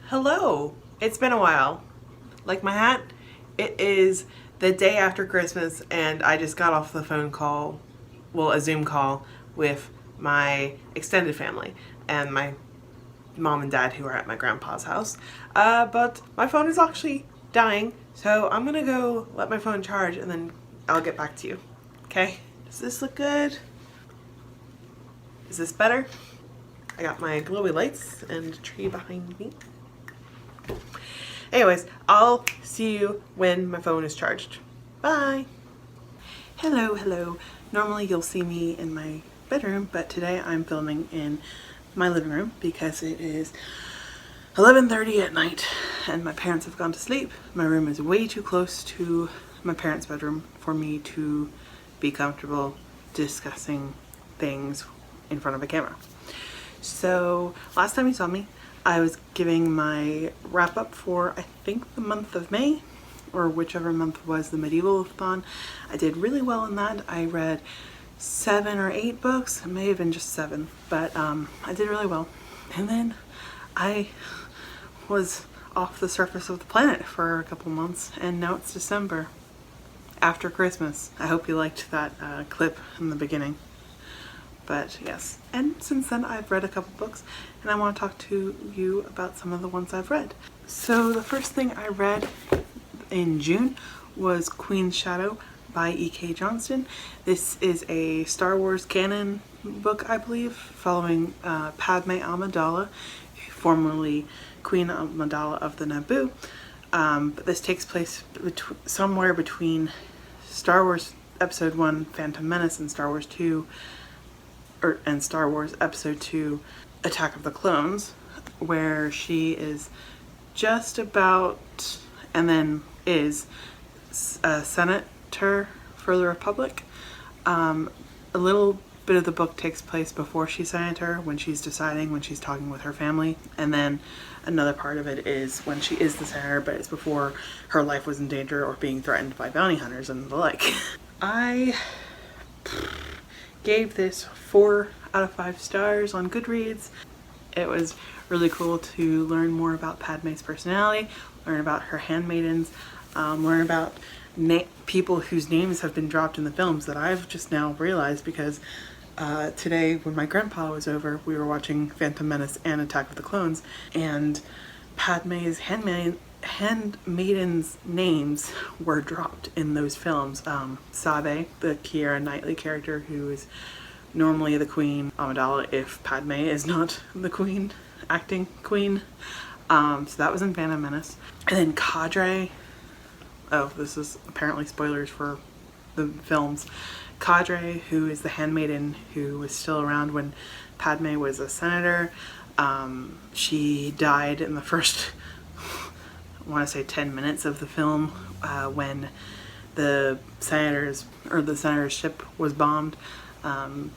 Hello! It's been a while. Like my hat? It is the day after Christmas and I just got off the phone call, well, a Zoom call with my extended family and my mom and dad who are at my grandpa's house. But my phone is actually dying, so I'm gonna go let my phone charge and then I'll get back to you. Okay? Does this look good? Is this better? I got my glowy lights and a tree behind me. Anyways, I'll see you when my phone is charged. Bye! Hello. Normally you'll see me in my bedroom, but today I'm filming in my living room because it is 11:30 at night and my parents have gone to sleep. My room is way too close to my parents' bedroom for me to be comfortable discussing things in front of a camera. So last time you saw me, I was giving my wrap up for I think the month of May, or whichever month was the medieval-a-thon. I did really well in that. I read 7 or 8 books. It may have been just 7, but I did really well. And then I was off the surface of the planet for a couple months, and now it's December after Christmas. I hope you liked that clip in the beginning. But yes, and since then I've read a couple books and I want to talk to you about some of the ones I've read. So the first thing I read in June was Queen's Shadow by E.K. Johnston. This is a Star Wars canon book, I believe, following Padme Amidala, formerly Queen Amidala of the Naboo. But this takes place somewhere between Star Wars Episode 1, Phantom Menace, and Star Wars 2, and Star Wars Episode 2, Attack of the Clones, where she is just about, and then is, a senator for the Republic. A little bit of the book takes place before she's senator, when she's talking with her family, and then another part of it is when she is the senator, but it's before her life was in danger or being threatened by bounty hunters and the like. I gave this 4 out of 5 stars on Goodreads. It was really cool to learn more about Padme's personality, learn about her handmaidens, learn about people whose names have been dropped in the films that I've just now realized because today when my grandpa was over, we were watching Phantom Menace and Attack of the Clones, and Padme's handmaidens' names were dropped in those films. Sabe, the Keira Knightley character, who is normally the Queen Amidala if Padme is not the Queen, acting Queen. So that was in Phantom Menace. And then Cadre, oh, this is apparently spoilers for the films. Cadre, who is the handmaiden who was still around when Padme was a senator. She died in the first, I want to say 10 minutes of the film when the senator's ship was bombed.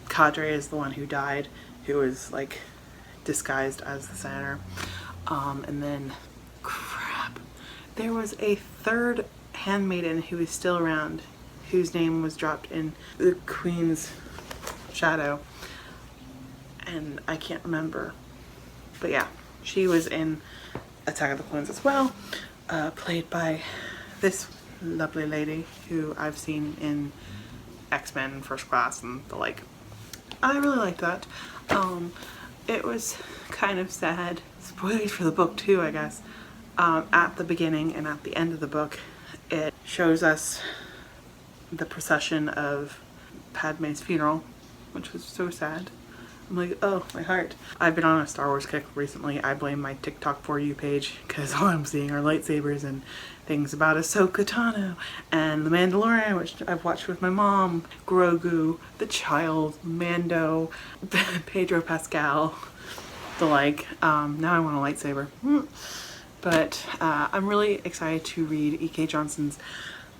Cadre is the one who died, who was like disguised as the senator. And then, crap, there was a third handmaiden who is still around, whose name was dropped in the Queen's Shadow, and I can't remember. But yeah, she was in Attack of the Clones as well, played by this lovely lady who I've seen in X-Men, First Class, and the like. I really liked that. It was kind of sad. Spoilers for the book too, I guess. At the beginning and at the end of the book, it shows us the procession of Padme's funeral, which was so sad. I'm like, oh, my heart. I've been on a Star Wars kick recently. I blame my TikTok For You page because all I'm seeing are lightsabers and things about Ahsoka Tano and The Mandalorian, which I've watched with my mom, Grogu, The Child, Mando, Pedro Pascal, the like. Now I want a lightsaber. But I'm really excited to read E.K. Johnston's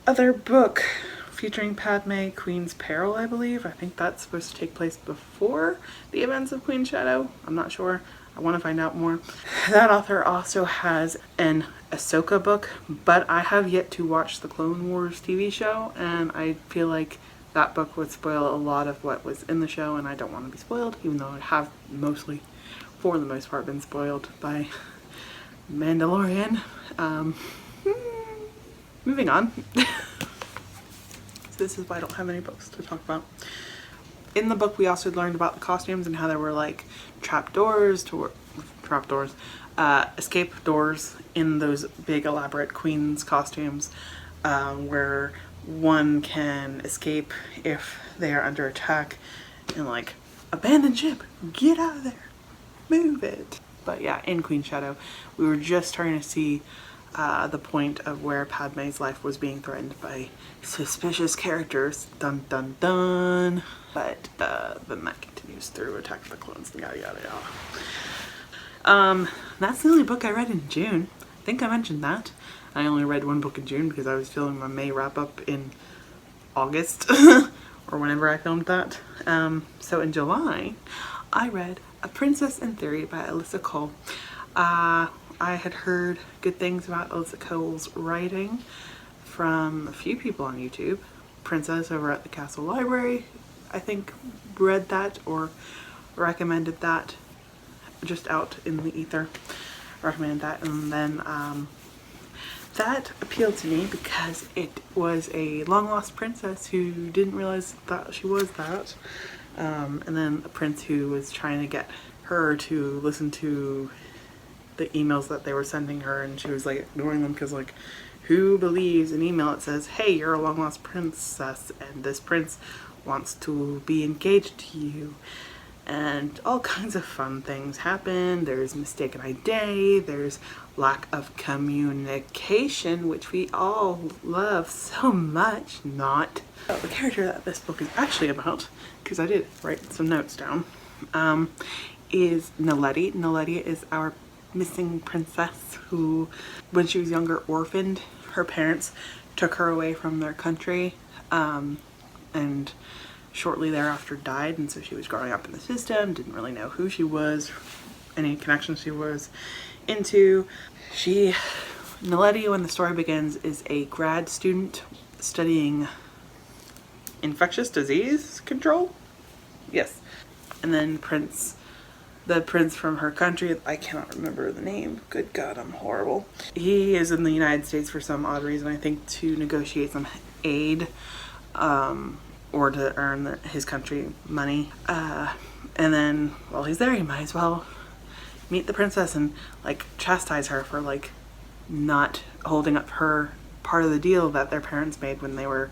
other book featuring Padme, Queen's Peril, I believe. I think that's supposed to take place before the events of Queen's Shadow. I'm not sure. I want to find out more. That author also has an Ahsoka book, but I have yet to watch the Clone Wars TV show, and I feel like that book would spoil a lot of what was in the show, and I don't want to be spoiled, even though I have mostly, for the most part, been spoiled by Mandalorian. Moving on. So this is why I don't have any books to talk about. In the book, we also learned about the costumes and how there were like escape doors in those big elaborate queen's costumes, where one can escape if they are under attack, and like, abandon ship, get out of there, move it. But yeah, in Queen's Shadow, we were just starting to see the point of where Padme's life was being threatened by suspicious characters. Dun dun dun. But then that continues through Attack of the Clones and yada yada yada. That's the only book I read in June. I think I mentioned that. I only read one book in June because I was filming my May wrap up in August or whenever I filmed that. So in July, I read A Princess in Theory by Alyssa Cole. I had heard good things about Alyssa Cole's writing from a few people on YouTube. Princess over at the Castle Library, I think, read that or recommended that, just out in the ether, recommended that, and then that appealed to me because it was a long lost princess who didn't realize that she was that, and then a prince who was trying to get her to listen to the emails that they were sending her, and she was like ignoring them because, like, who believes an email that says, hey, you're a long lost princess and this prince wants to be engaged to you? And all kinds of fun things happen. There's mistaken identity, there's lack of communication, which we all love so much. Not the character that this book is actually about, because I did write some notes down, is Naledi. Naledi is our missing princess who, when she was younger, orphaned. Her parents took her away from their country, and shortly thereafter died, and so she was growing up in the system, didn't really know who she was, any connections she was into. Naledi, when the story begins, is a grad student studying infectious disease control. Yes. And then the prince from her country, I cannot remember the name, good God, I'm horrible. He is in the United States for some odd reason, I think to negotiate some aid, or to earn his country money. And then while he's there, he might as well meet the princess and like chastise her for like not holding up her part of the deal that their parents made when they were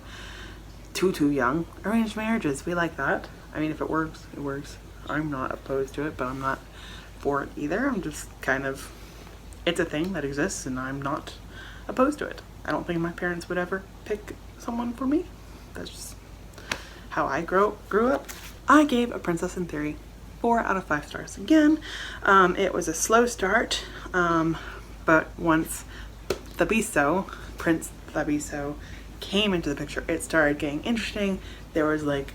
too young. Arranged marriages, we like that. I mean, if it works, it works. I'm not opposed to it, but I'm not for it either. I'm just kind of, it's a thing that exists and I'm not opposed to it. I don't think my parents would ever pick someone for me. That's just how I grew up. I gave A Princess in Theory 4 out of 5 stars. Again, it was a slow start, but once Prince Thabiso came into the picture, it started getting interesting. There was like,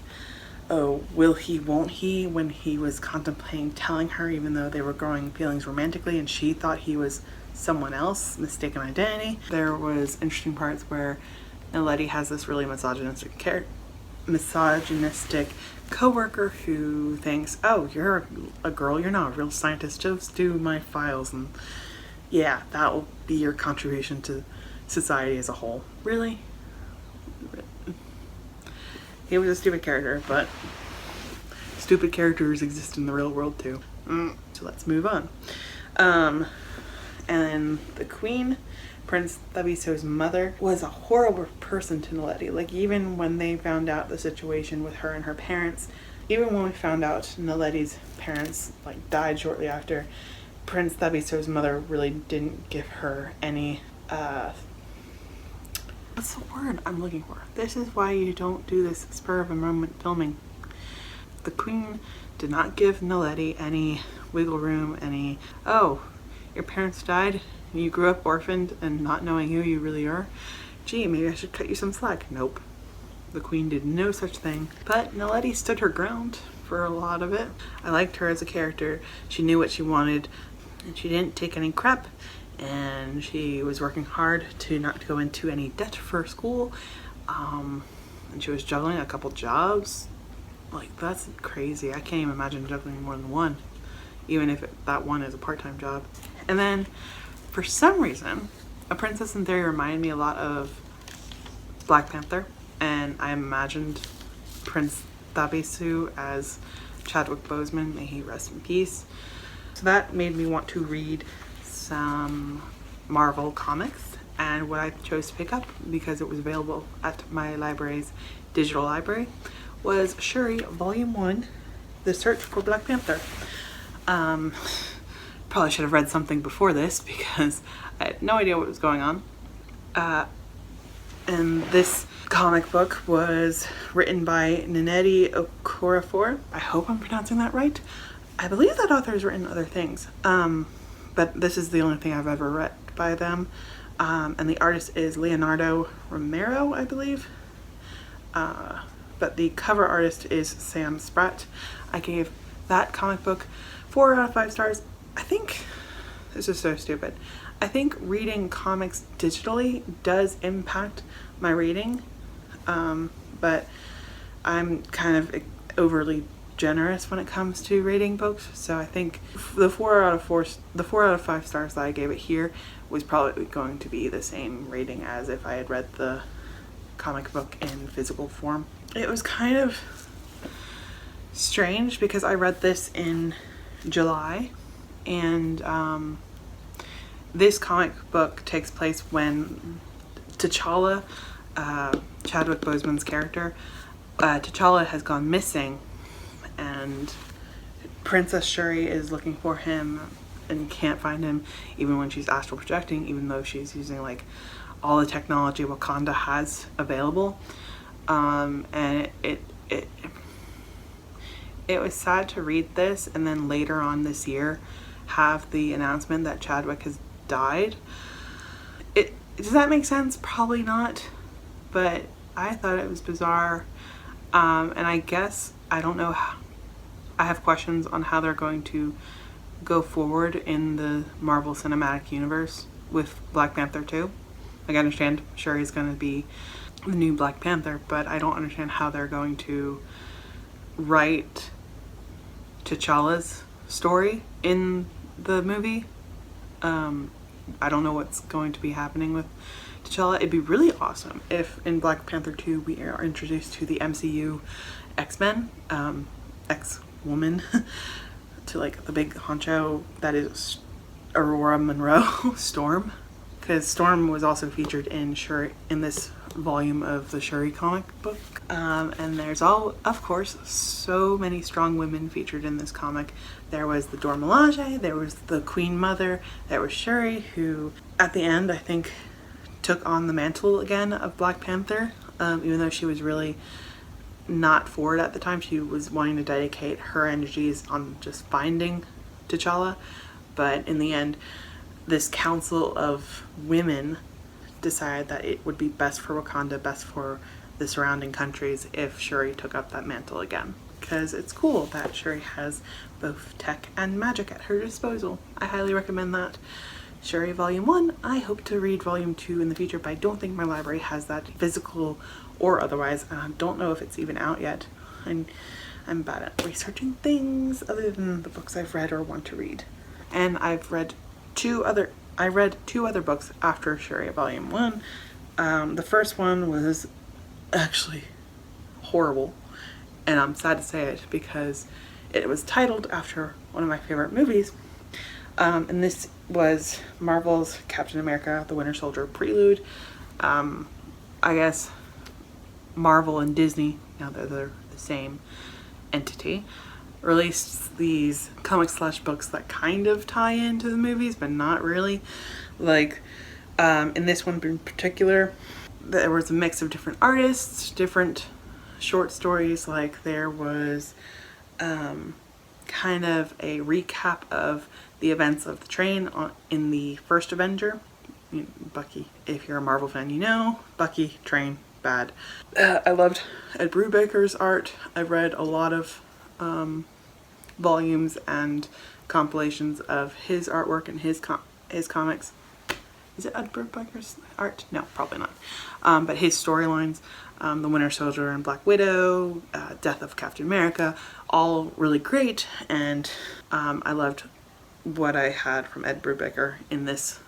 oh, will he, won't he, when he was contemplating telling her, even though they were growing feelings romantically and she thought he was someone else, mistaken identity. There was interesting parts where Naledi has this really misogynistic co-worker who thinks, oh, you're a girl, you're not a real scientist, just do my files, and yeah, that will be your contribution to society as a whole. Really? He was a stupid character, but stupid characters exist in the real world too. So let's move on. And the queen, Prince Thabiso's mother, was a horrible person to Naledi. Like, even when they found out the situation with her and her parents, even when we found out Naledi's parents like died shortly after, Prince Thabiso's mother really didn't give her any what's the word I'm looking for? This is why you don't do this spur of a moment filming. The queen did not give Naledi any wiggle room, any, oh, your parents died, you grew up orphaned and not knowing who you really are. Gee, maybe I should cut you some slack. Nope. The queen did no such thing. But Naledi stood her ground for a lot of it. I liked her as a character. She knew what she wanted and she didn't take any crap. And she was working hard to not go into any debt for school, and she was juggling a couple jobs. Like, that's crazy. I can't even imagine juggling more than one, even if that one is a part-time job. And then For some reason, A Princess in Theory reminded me a lot of Black Panther, and I imagined Prince Thabisu as Chadwick Boseman, may he rest in peace. So that made me want to read some Marvel comics, and what I chose to pick up, because it was available at my library's digital library, was Shuri Volume 1, The Search for Black Panther. Probably should have read something before this because I had no idea what was going on. And this comic book was written by Nnedi Okorafor. I hope I'm pronouncing that right. I believe that author has written other things, but this is the only thing I've ever read by them. And the artist is Leonardo Romero, I believe. But the cover artist is Sam Spratt. I gave that comic book 4 out of 5 stars. I think, this is so stupid, I think reading comics digitally does impact my reading, but I'm kind of overly generous when it comes to rating books, so I think the 4 out of 5 stars that I gave it here was probably going to be the same rating as if I had read the comic book in physical form. It was kind of strange because I read this in July, and this comic book takes place when T'Challa, Chadwick Boseman's character, T'Challa has gone missing, and Princess Shuri is looking for him and can't find him even when she's astral projecting, even though she's using like all the technology Wakanda has available. And it was sad to read this and then later on this year have the announcement that Chadwick has died. Does that make sense? Probably not, but I thought it was bizarre. And I guess, I don't know, I have questions on how they're going to go forward in the Marvel Cinematic Universe with Black Panther 2. Like, I understand Shuri's going to be the new Black Panther, but I don't understand how they're going to write T'Challa's story in the movie. I don't know what's going to be happening with T'Challa. It'd be really awesome if in Black Panther 2 we are introduced to the MCU X-Men, X-Woman, to like the big honcho that is Aurora Monroe, Storm. Because Storm was also featured in Shuri, in this volume of the Shuri comic book. And there's of course, so many strong women featured in this comic. There was the Dora Milaje, there was the Queen Mother, there was Shuri, who at the end I think took on the mantle again of Black Panther, even though she was really not for it at the time. She was wanting to dedicate her energies on just finding T'Challa, but in the end this council of women decided that it would be best for Wakanda, best for the surrounding countries if Shuri took up that mantle again. Because it's cool that Shuri has both tech and magic at her disposal. I highly recommend that. Shuri Volume 1. I hope to read Volume 2 in the future, but I don't think my library has that physical or otherwise. I don't know if it's even out yet. I'm bad at researching things other than the books I've read or want to read. And I've read two other books after Shuri Volume 1. The first one was actually horrible, and I'm sad to say it because it was titled after one of my favorite movies, and this was Marvel's Captain America the Winter Soldier Prelude. I guess Marvel and Disney, now that they're the same entity, released these comics / books that kind of tie into the movies but not really. Like in this one in particular, there was a mix of different artists, different short stories. Like there was kind of a recap of the events of the train in the first Avenger. Bucky, if you're a Marvel fan, you know Bucky, train, bad. I loved Ed Brubaker's art. I read a lot of volumes and compilations of his artwork and his comics. Is it Ed Brubaker's art? No, probably not. But his storylines, The Winter Soldier and Black Widow, Death of Captain America, all really great, and I loved what I had from Ed Brubaker in this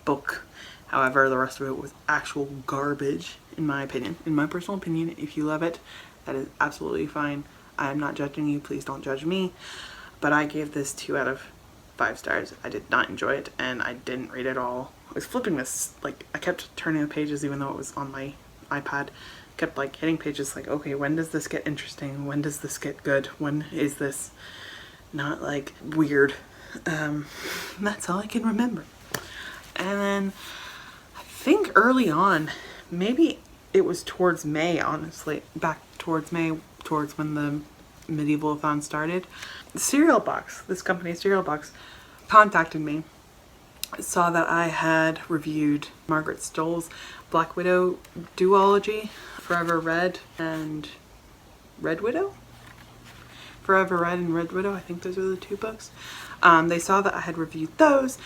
book. However, the rest of it was actual garbage, in my opinion. In my personal opinion, if you love it, that is absolutely fine. I am not judging you. Please don't judge me. But I gave this 2 out of 5 stars. I did not enjoy it, and I didn't read it all. I was flipping this, like, I kept turning the pages even though it was on my iPad. Kept, like, hitting pages like, okay, when does this get interesting? When does this get good? When is this not, like, weird? That's all I can remember. And then I think early on, maybe it was towards May, honestly, back towards May, towards when the Medieval-a-thon started. Cereal Box, this company Cereal Box, contacted me, saw that I had reviewed Margaret Stoll's Black Widow duology, Forever Red and Red Widow? Forever Red and Red Widow, I think those are the 2 books. They saw that I had reviewed those,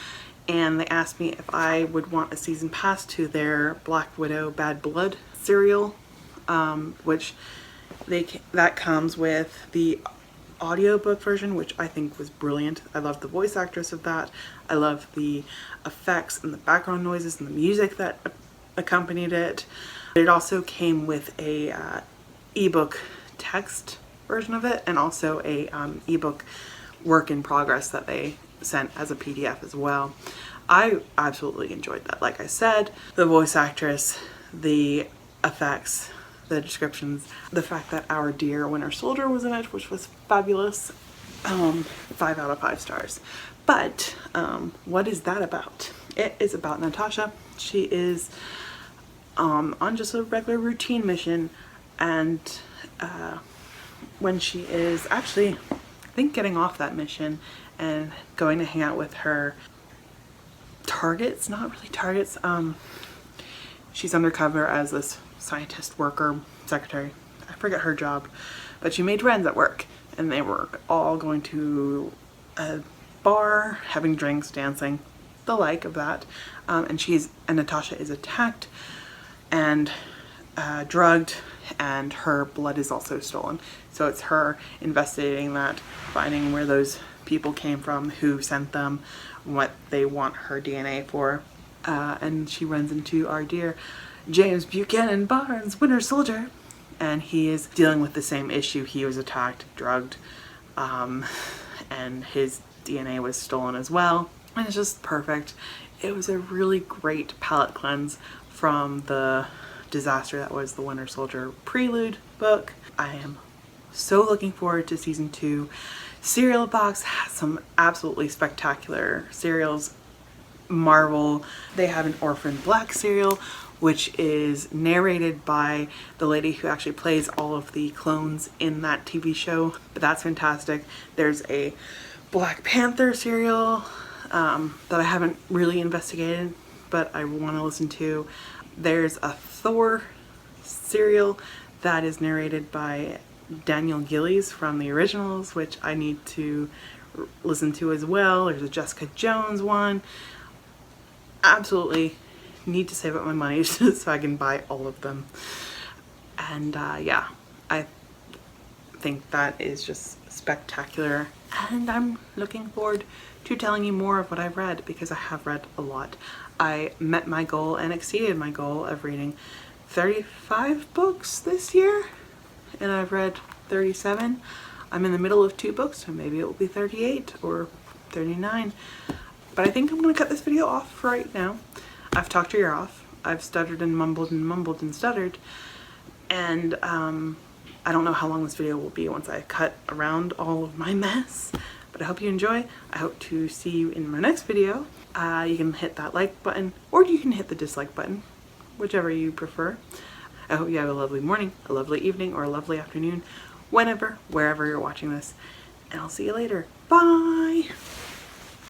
and they asked me if I would want a season pass to their Black Widow Bad Blood serial, which that comes with the audiobook version, which I think was brilliant. I love the voice actress of that. I love the effects and the background noises and the music that accompanied it. It also came with a ebook text version of it, and also a ebook work in progress that they sent as a PDF as well. I absolutely enjoyed that. Like I said, the voice actress, the effects, the descriptions, the fact that our dear Winter Soldier was in it, which was fabulous. 5 out of 5 stars. But what is that about? It is about Natasha. She is on just a regular routine mission, and when she is actually, I think, getting off that mission and going to hang out with her targets, not really targets, she's undercover as this scientist worker, secretary, I forget her job, but she made friends at work, and they were all going to a bar, having drinks, dancing, the like of that, and Natasha is attacked and drugged, and her blood is also stolen. So it's her investigating that, finding where those people came from, who sent them, what they want her DNA for, and she runs into our dear James Buchanan Barnes, Winter Soldier, and he is dealing with the same issue. He was attacked, drugged, and his DNA was stolen as well, and it's just perfect. It was a really great palate cleanse from the disaster that was the Winter Soldier Prelude book. I am so looking forward to season 2. Cereal Box has some absolutely spectacular serials. Marvel, they have an Orphan Black serial, which is narrated by the lady who actually plays all of the clones in that TV show. But that's fantastic. There's a Black Panther serial that I haven't really investigated, but I want to listen to. There's a Thor serial that is narrated by Daniel Gillies from the originals, which I need to listen to as well. There's a Jessica Jones one. Absolutely need to save up my money so I can buy all of them. And yeah, I think that is just spectacular, and I'm looking forward to telling you more of what I've read, because I have read a lot. I met my goal and exceeded my goal of reading 35 books this year, and I've read 37. I'm in the middle of 2 books, so maybe it will be 38 or 39. But I think I'm going to cut this video off for right now. I've talked your ear off. I've stuttered and mumbled and mumbled and stuttered. And I don't know how long this video will be once I cut around all of my mess. But I hope you enjoy. I hope to see you in my next video. You can hit that like button, or you can hit the dislike button, whichever you prefer. I hope you have a lovely morning, a lovely evening, or a lovely afternoon, whenever, wherever you're watching this. And I'll see you later. Bye!